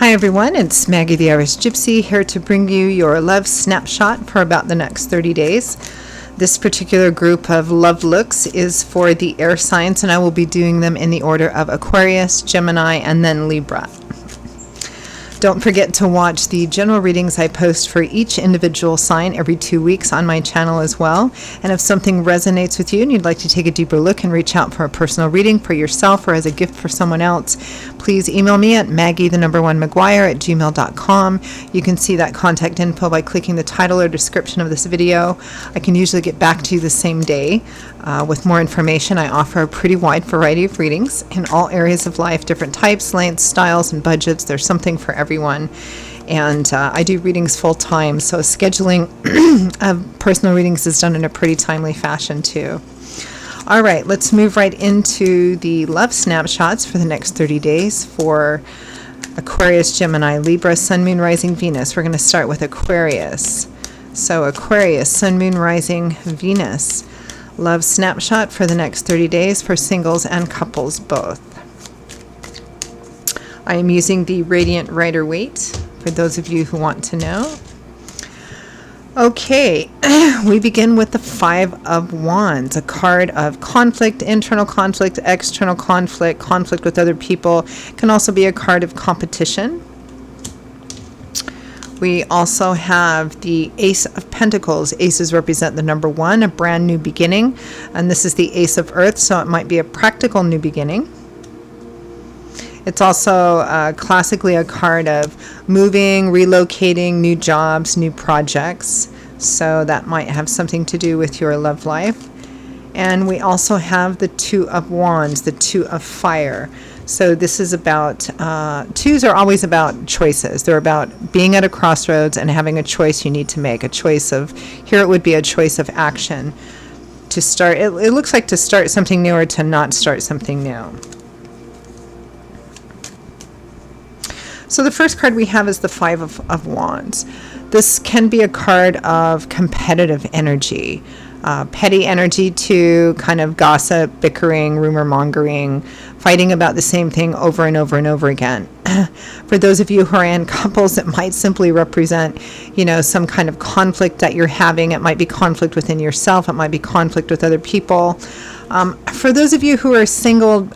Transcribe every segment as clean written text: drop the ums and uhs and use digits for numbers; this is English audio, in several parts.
Hi everyone, it's Maggie the Irish Gypsy here to bring you your love snapshot for about the next 30 days. This particular group of love looks is for the air signs, and I will be doing them in the order of Aquarius, Gemini, and then Libra. Don't forget to watch the general readings I post for each individual sign every 2 weeks on my channel as well. And if something resonates with you and you'd like to take a deeper look and reach out for a personal reading for yourself or as a gift for someone else, please email me at maggie1maguire@gmail.com. You can see that contact info by clicking the title or description of this video. I can usually get back to you the same day with more information. I offer a pretty wide variety of readings in all areas of life, different types, lengths, styles, and budgets. There's something for everyone. And I do readings full time, so scheduling of personal readings is done in a pretty timely fashion too. All right, let's move right into the love snapshots for the next 30 days for Aquarius, Gemini, Libra, Sun, Moon, Rising, Venus. We're going to start with Aquarius. So Aquarius, Sun, Moon, Rising, Venus. Love snapshot for the next 30 days for singles and couples both. I am using the Radiant Rider-Waite for those of you who want to know. Okay, we begin with the Five of Wands, a card of conflict, internal conflict, external conflict, conflict with other people. It can also be a card of competition. We also have the Ace of Pentacles. Aces represent the number one, a brand new beginning. And this is the Ace of Earth, so it might be a practical new beginning. It's also classically a card of moving, relocating, new jobs, new projects. So that might have something to do with your love life. And we also have the Two of Wands, the Two of Fire. So this is about, twos are always about choices. They're about being at a crossroads and having a choice you need to make. A choice of, here it would be a choice of action. To start, it looks like to start something new or to not start something new. So the first card we have is the Five of Wands. This can be a card of competitive energy, petty energy to kind of gossip, bickering, rumor mongering, fighting about the same thing over and over and over again. For those of you who are in couples, it might simply represent, some kind of conflict that you're having. It might be conflict within yourself. It might be conflict with other people. For those of you who are single,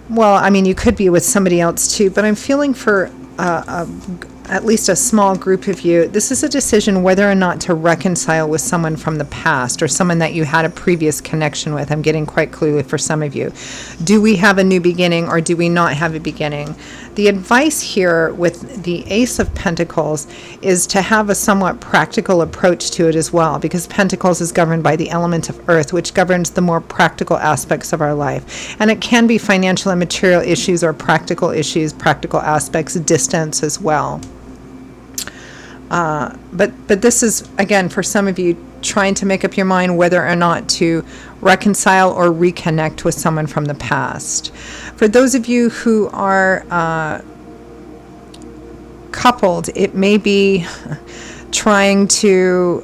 well, I mean, you could be with somebody else too, but I'm feeling for at least a small group of you, this is a decision whether or not to reconcile with someone from the past or someone that you had a previous connection with. I'm getting quite clearly for some of you. Do we have a new beginning or do we not have a beginning? The advice here with the Ace of Pentacles is to have a somewhat practical approach to it as well, because Pentacles is governed by the element of Earth, which governs the more practical aspects of our life. And it can be financial and material issues or practical issues, practical aspects, distance as well. But this is, again, for some of you, trying to make up your mind whether or not to reconcile or reconnect with someone from the past. For those of you who are coupled, it may be trying to,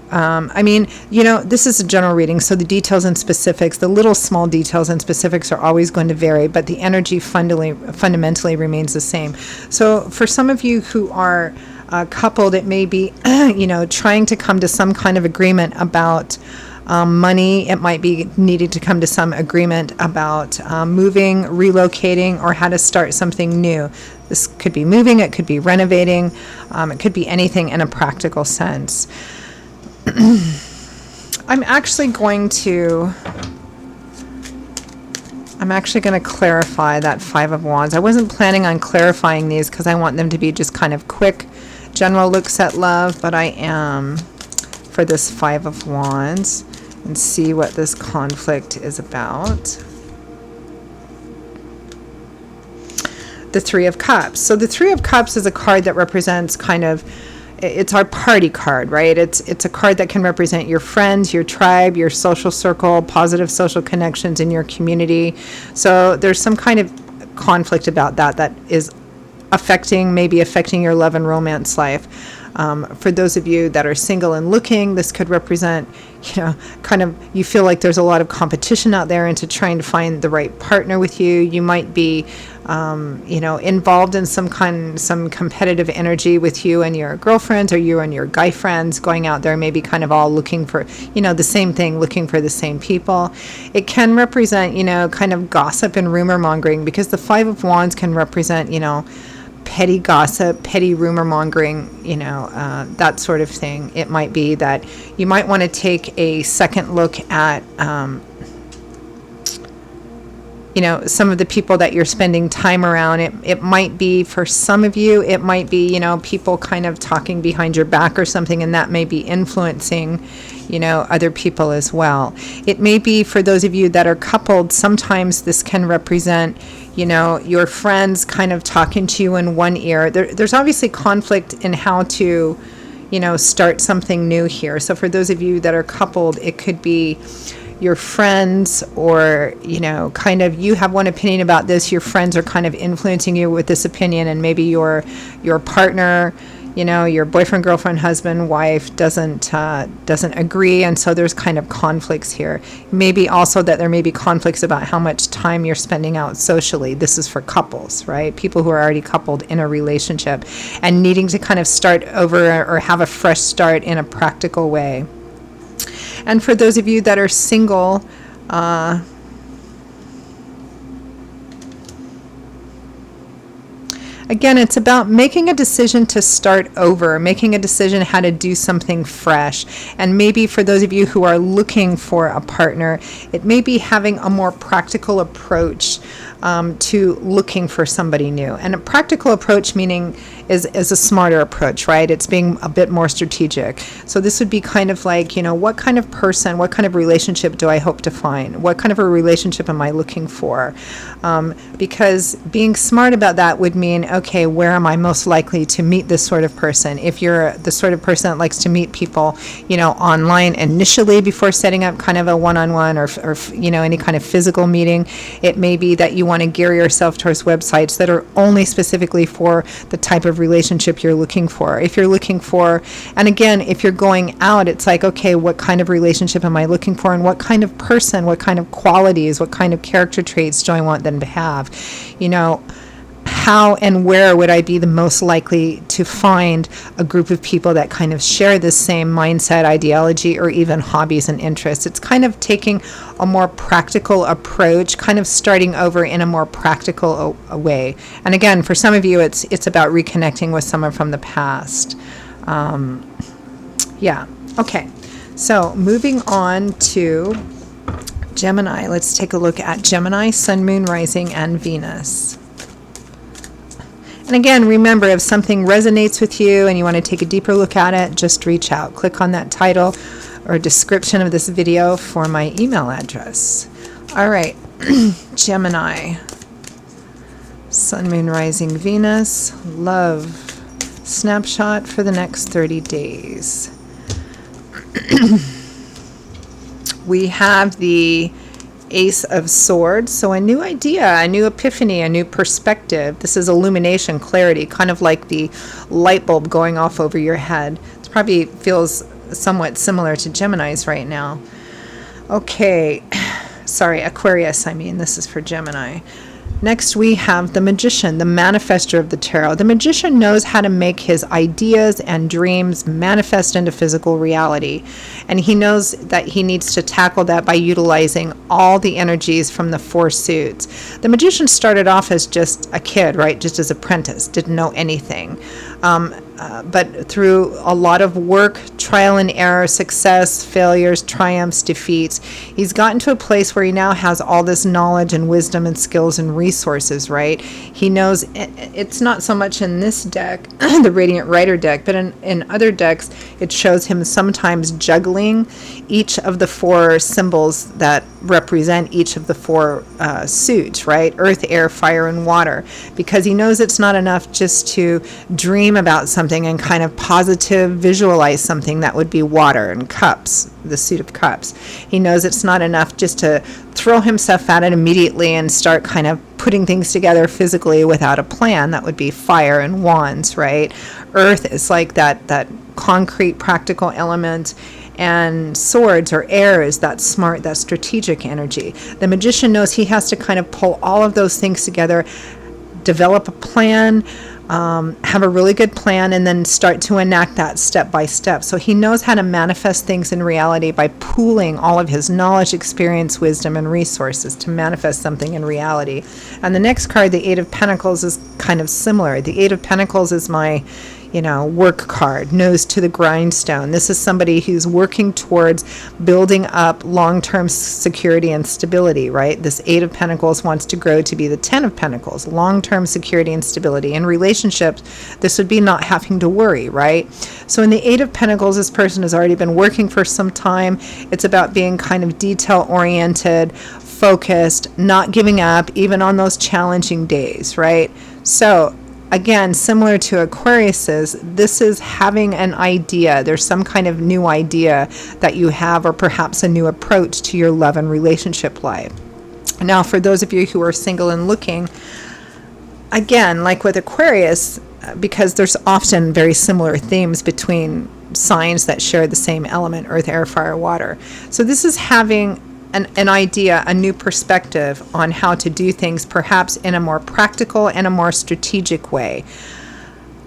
this is a general reading, so the details and specifics, the little small details and specifics are always going to vary, but the energy fundamentally remains the same. So for some of you who are coupled, it may be, trying to come to some kind of agreement about money. It might be needing to come to some agreement about moving, relocating, or how to start something new. This could be moving, it could be renovating, it could be anything in a practical sense. I'm actually going to clarify that Five of Wands. I wasn't planning on clarifying these because I want them to be just kind of quick general looks at love, but I am for this Five of Wands and see what this conflict is about. The Three of Cups. So the Three of Cups is a card that represents kind of, it's our party card, right? It's a card that can represent your friends, your tribe, your social circle, positive social connections in your community. So there's some kind of conflict about that is maybe affecting your love and romance life. For those of you that are single and looking, this could represent, kind of, you feel like there's a lot of competition out there into trying to find the right partner with you. You might be, involved in some competitive energy with you and your girlfriends, or you and your guy friends going out there, maybe kind of all looking for, the same thing, looking for the same people. It can represent, kind of gossip and rumor mongering, because the Five of Wands can represent, petty gossip, petty rumor mongering, that sort of thing. It might be that you might want to take a second look at, some of the people that you're spending time around. It might be, for some of you, it might be, people kind of talking behind your back or something, and that may be influencing, other people as well. It may be, for those of you that are coupled, sometimes this can represent, your friends kind of talking to you in one ear. There's obviously conflict in how to, start something new here. So for those of you that are coupled, it could be your friends, or kind of, you have one opinion about this, your friends are kind of influencing you with this opinion, and maybe your partner, your boyfriend, girlfriend, husband, wife doesn't agree, and so there's kind of conflicts here. Maybe also that there may be conflicts about how much time you're spending out socially. This is for couples, right? People who are already coupled in a relationship and needing to kind of start over or have a fresh start in a practical way. And for those of you that are single, again, it's about making a decision to start over, making a decision how to do something fresh. And maybe for those of you who are looking for a partner, it may be having a more practical approach to looking for somebody new. And a practical approach meaning is a smarter approach, right? It's being a bit more strategic. So this would be kind of like, what kind of person, what kind of relationship do I hope to find? What kind of a relationship am I looking for? Because being smart about that would mean, okay, where am I most likely to meet this sort of person? If you're the sort of person that likes to meet people, online initially before setting up kind of a one-on-one or any kind of physical meeting, it may be that you want to gear yourself towards websites that are only specifically for the type of relationship you're looking for. If you're looking for, and again, if you're going out, it's like, okay, what kind of relationship am I looking for, and what kind of person, what kind of qualities, what kind of character traits do I want them to have? How and where would I be the most likely to find a group of people that kind of share this same mindset, ideology, or even hobbies and interests? It's kind of taking a more practical approach, kind of starting over in a more practical way. And again, for some of you, it's about reconnecting with someone from the past. Okay. So moving on to Gemini. Let's take a look at Gemini, Sun, Moon, Rising, and Venus. And again, remember, if something resonates with you and you want to take a deeper look at it, just reach out. Click on that title or description of this video for my email address. All right, Gemini, Sun, Moon, Rising, Venus, love snapshot for the next 30 days. We have the Ace of Swords, so a new idea, a new epiphany, a new perspective. This is illumination, clarity, kind of like the light bulb going off over your head. It probably feels somewhat similar to Gemini's right now. Okay, sorry, Aquarius, this is for Gemini. Next, we have the Magician, the manifester of the tarot. The Magician knows how to make his ideas and dreams manifest into physical reality. And he knows that he needs to tackle that by utilizing all the energies from the four suits. The Magician started off as just a kid, right? Just as an apprentice, didn't know anything. But through a lot of work, trial and error, success, failures, triumphs, defeats, he's gotten to a place where he now has all this knowledge and wisdom and skills and resources, right? He knows it's not so much in this deck, the Radiant Rider deck, but in other decks, it shows him sometimes juggling each of the four symbols that represent each of the four suits, right? Earth, air, fire, and water, because he knows it's not enough just to dream about something and kind of positive visualize something. something, that would be water and cups, the Suit of Cups. He knows it's not enough just to throw himself at it immediately and start kind of putting things together physically without a plan. That would be fire and wands, right? Earth is like that concrete, practical element. And swords or air is that smart, that strategic energy. The magician knows he has to kind of pull all of those things together, develop a plan, have a really good plan, and then start to enact that step by step. So he knows how to manifest things in reality by pooling all of his knowledge, experience, wisdom, and resources to manifest something in reality. And the next card, the Eight of Pentacles, is kind of similar. The Eight of Pentacles is my work card, nose to the grindstone. This is somebody who's working towards building up long-term security and stability, right? This Eight of Pentacles wants to grow to be the Ten of Pentacles, long-term security and stability. In relationships, this would be not having to worry, right? So in the Eight of Pentacles, this person has already been working for some time. It's about being kind of detail-oriented, focused, not giving up, even on those challenging days, right? So again, similar to Aquarius's, this is having an idea. There's some kind of new idea that you have, or perhaps a new approach to your love and relationship life. Now, for those of you who are single and looking, again, like with Aquarius, because there's often very similar themes between signs that share the same element, earth, air, fire, water. So this is having an idea, a new perspective on how to do things, perhaps in a more practical and a more strategic way.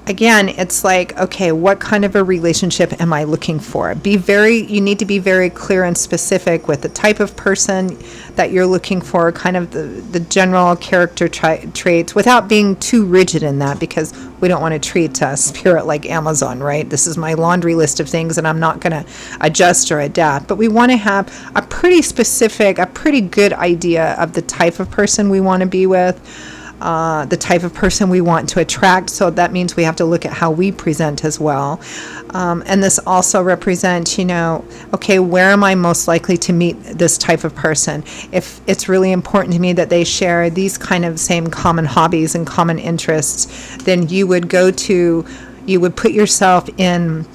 Again, it's like, okay, what kind of a relationship am I looking for? You need to be very clear and specific with the type of person that you're looking for, kind of the general character traits, without being too rigid in that, because we don't want to treat spirit like Amazon, right? This is my laundry list of things and I'm not going to adjust or adapt. But we want to have a pretty specific, a pretty good idea of the type of person we want to be with, the type of person we want to attract. So that means we have to look at how we present as well. And this also represents, okay, where am I most likely to meet this type of person? If it's really important to me that they share these kind of same common hobbies and common interests, then you would put yourself in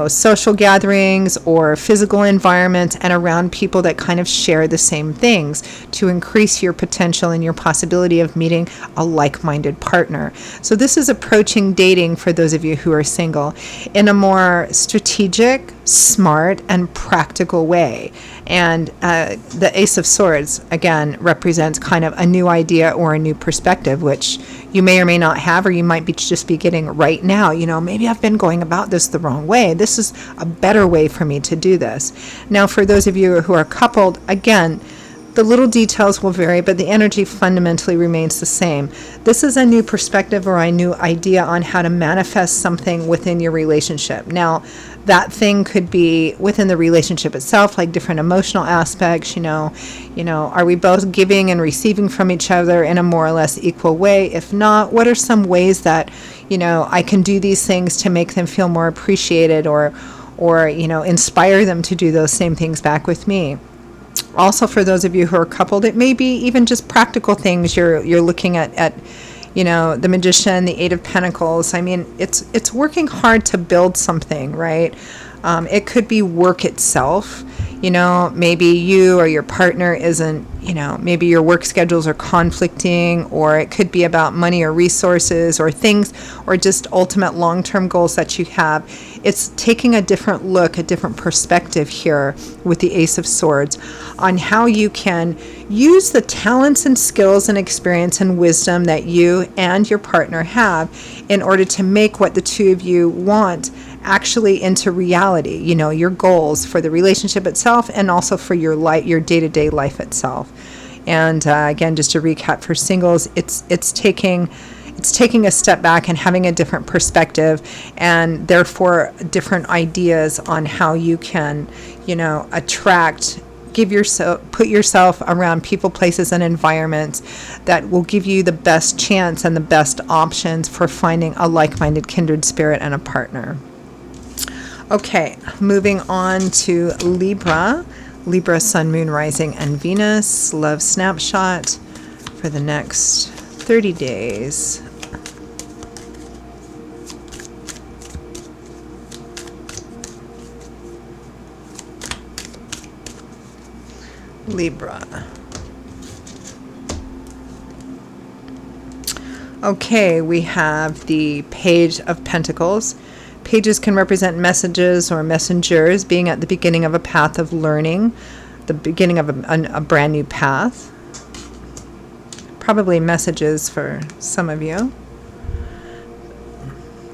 social gatherings or physical environments and around people that kind of share the same things to increase your potential and your possibility of meeting a like-minded partner. So this is approaching dating, for those of you who are single, in a more strategic, smart, and practical way. And the Ace of Swords, again, represents kind of a new idea or a new perspective, which you may or may not have, or you might just be getting right now. Maybe I've been going about this the wrong way. This is a better way for me to do this. Now, for those of you who are coupled, again, the little details will vary, but the energy fundamentally remains the same. This is a new perspective or a new idea on how to manifest something within your relationship. Now, that thing could be within the relationship itself, like different emotional aspects, are we both giving and receiving from each other in a more or less equal way? If not, what are some ways that, I can do these things to make them feel more appreciated or inspire them to do those same things back with me? Also, for those of you who are coupled, it may be even just practical things you're looking at the Magician, the Eight of Pentacles. I mean, it's working hard to build something, right? It could be work itself. Maybe you or your partner isn't, maybe your work schedules are conflicting, or it could be about money or resources or things, or just ultimate long-term goals that you have. It's taking a different look, a different perspective here with the Ace of Swords on how you can use the talents and skills and experience and wisdom that you and your partner have in order to make what the two of you want actually into reality, your goals for the relationship itself and also for your day-to-day life itself. And again, just to recap for singles, it's taking a step back and having a different perspective, and therefore different ideas on how you can, attract, put yourself around people, places, and environments that will give you the best chance and the best options for finding a like-minded kindred spirit and a partner. Okay, moving on to Libra. Libra, Sun, Moon, Rising, and Venus. Love Snapshot for the next 30 days. Libra. Okay, we have the Page of Pentacles. Pages can represent messages or messengers being at the beginning of a path of learning, the beginning of a brand new path. Probably messages for some of you.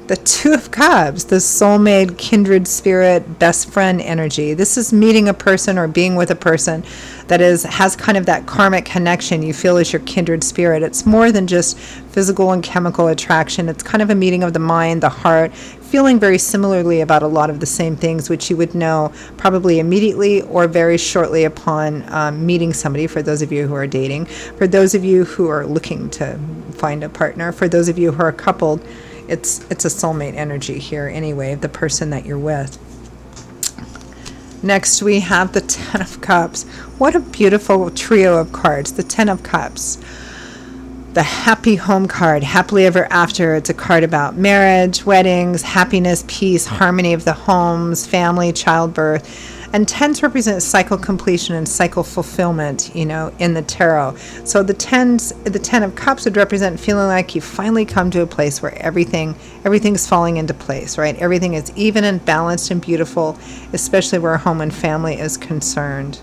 The Two of Cups, the soulmate, kindred spirit, best friend energy. This is meeting a person or being with a person that has kind of that karmic connection you feel is your kindred spirit. It's more than just physical and chemical attraction. It's kind of a meeting of the mind, the heart, feeling very similarly about a lot of the same things, which you would know probably immediately or very shortly upon meeting somebody, for those of you who are dating, for those of you who are looking to find a partner, for those of you who are coupled. It's a soulmate energy here anyway, the person that you're with. Next we have the Ten of Cups. What a beautiful trio of cards. The Ten of Cups. The Happy Home card, happily ever after. It's a card about marriage, weddings, happiness, peace, harmony of the homes, family, childbirth. And tens represent cycle completion and cycle fulfillment, in the tarot. So the Ten of Cups would represent feeling like you finally come to a place where everything's falling into place, right? Everything is even and balanced and beautiful, especially where home and family is concerned.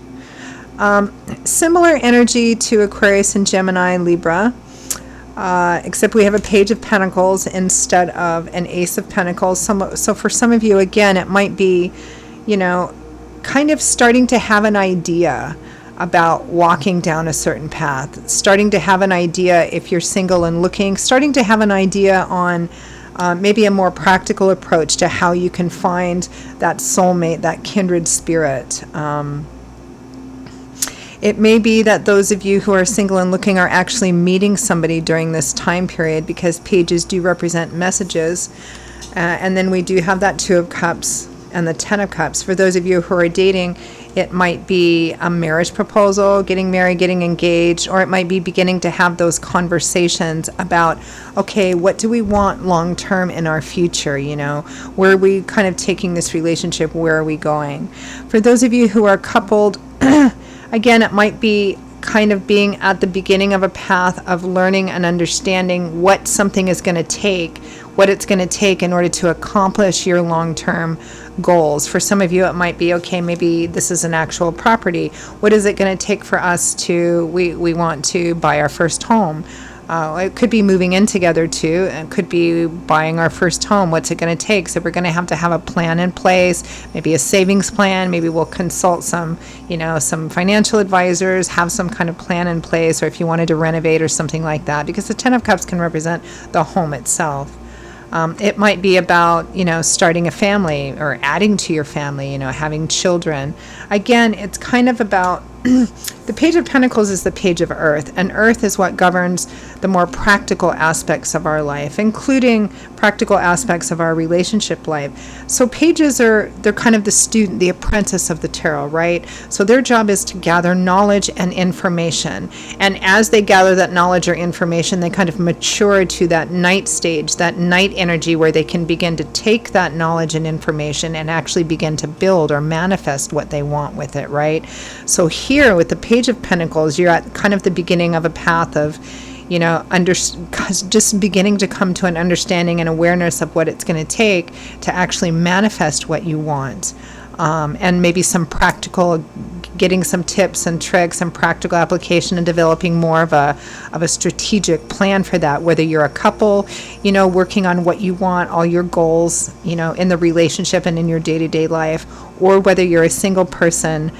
Similar energy to Aquarius and Gemini and Libra, except we have a Page of Pentacles instead of an Ace of Pentacles. So for some of you, again, it might be, kind of starting to have an idea about walking down a certain path, starting to have an idea if you're single and looking, starting to have an idea on maybe a more practical approach to how you can find that soulmate, that kindred spirit. It may be that those of you who are single and looking are actually meeting somebody during this time period, because pages do represent messages. And then we do have that Two of Cups and the Ten of Cups. For those of you who are dating, it might be a marriage proposal, getting married, getting engaged, or it might be beginning to have those conversations about, okay, what do we want long term in our future? Where are we kind of taking this relationship? Where are we going? For those of you who are coupled, again, it might be kind of being at the beginning of a path of learning and understanding what something is going to take, what it's going to take in order to accomplish your long-term goals. For some of you, it might be, okay, maybe this is an actual property. What is it going to take for us we want to buy our first home? It could be moving in together too. It could be buying our first home. What's it going to take? So we're going to have a plan in place, maybe a savings plan. Maybe we'll consult some financial advisors, have some kind of plan in place, or if you wanted to renovate or something like that, because the Ten of Cups can represent the home itself. It might be about, starting a family or adding to your family, having children. Again, it's kind of about the Page of Pentacles is the Page of Earth, and Earth is what governs the more practical aspects of our life, including practical aspects of our relationship life. So pages they're kind of the student, the apprentice of the tarot, right? So their job is to gather knowledge and information. And as they gather that knowledge or information, they kind of mature to that night stage, that night energy, where they can begin to take that knowledge and information and actually begin to build or manifest what they want with it, right? So here with the Page of Pentacles, you're at kind of the beginning of a path of, just beginning to come to an understanding and awareness of what it's going to take to actually manifest what you want. And maybe some practical, getting some tips and tricks and practical application and developing more of a strategic plan for that, whether you're a couple, working on what you want, all your goals, in the relationship and in your day-to-day life, or whether you're a single person.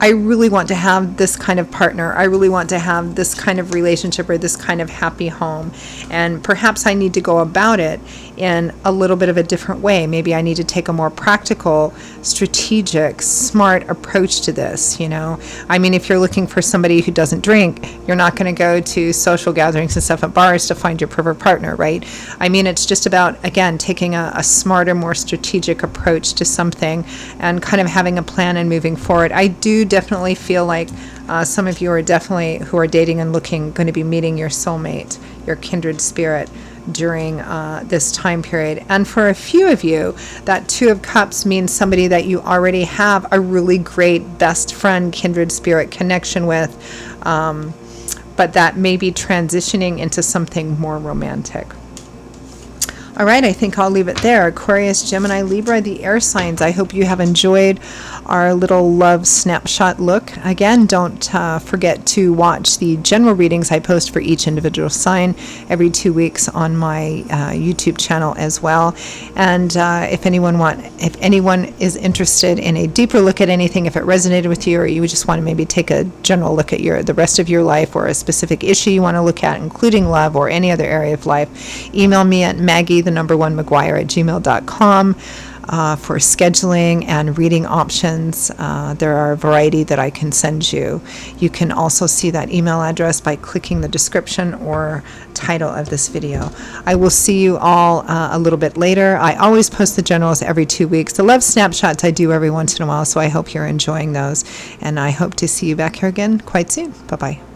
I really want to have this kind of partner. I really want to have this kind of relationship or this kind of happy home. And perhaps I need to go about it in a little bit of a different way. Maybe I need to take a more practical, strategic, smart approach to this, if you're looking for somebody who doesn't drink, you're not going to go to social gatherings and stuff at bars to find your perfect partner, right? It's just about, again, taking a smarter, more strategic approach to something and kind of having a plan and moving forward. I do definitely feel like some of you are definitely, who are dating and looking, going to be meeting your soulmate, your kindred spirit during this time period. And for a few of you, that Two of Cups means somebody that you already have a really great best friend, kindred spirit connection with, but that may be transitioning into something more romantic. All right, I think I'll leave it there. Aquarius, Gemini, Libra, the air signs. I hope you have enjoyed our little love snapshot look. Again, don't forget to watch the general readings I post for each individual sign every 2 weeks on my YouTube channel as well. And if anyone is interested in a deeper look at anything, if it resonated with you, or you just want to maybe take a general look at the rest of your life, or a specific issue you want to look at, including love or any other area of life, email me at Maggie1McGuire@gmail.com for scheduling and reading options. There are a variety that I can send you. You can also see that email address by clicking the description or title of this video. I will see you all a little bit later. I always post the generals every 2 weeks. The love snapshots I do every once in a while, so I hope you're enjoying those. And I hope to see you back here again quite soon. Bye-bye.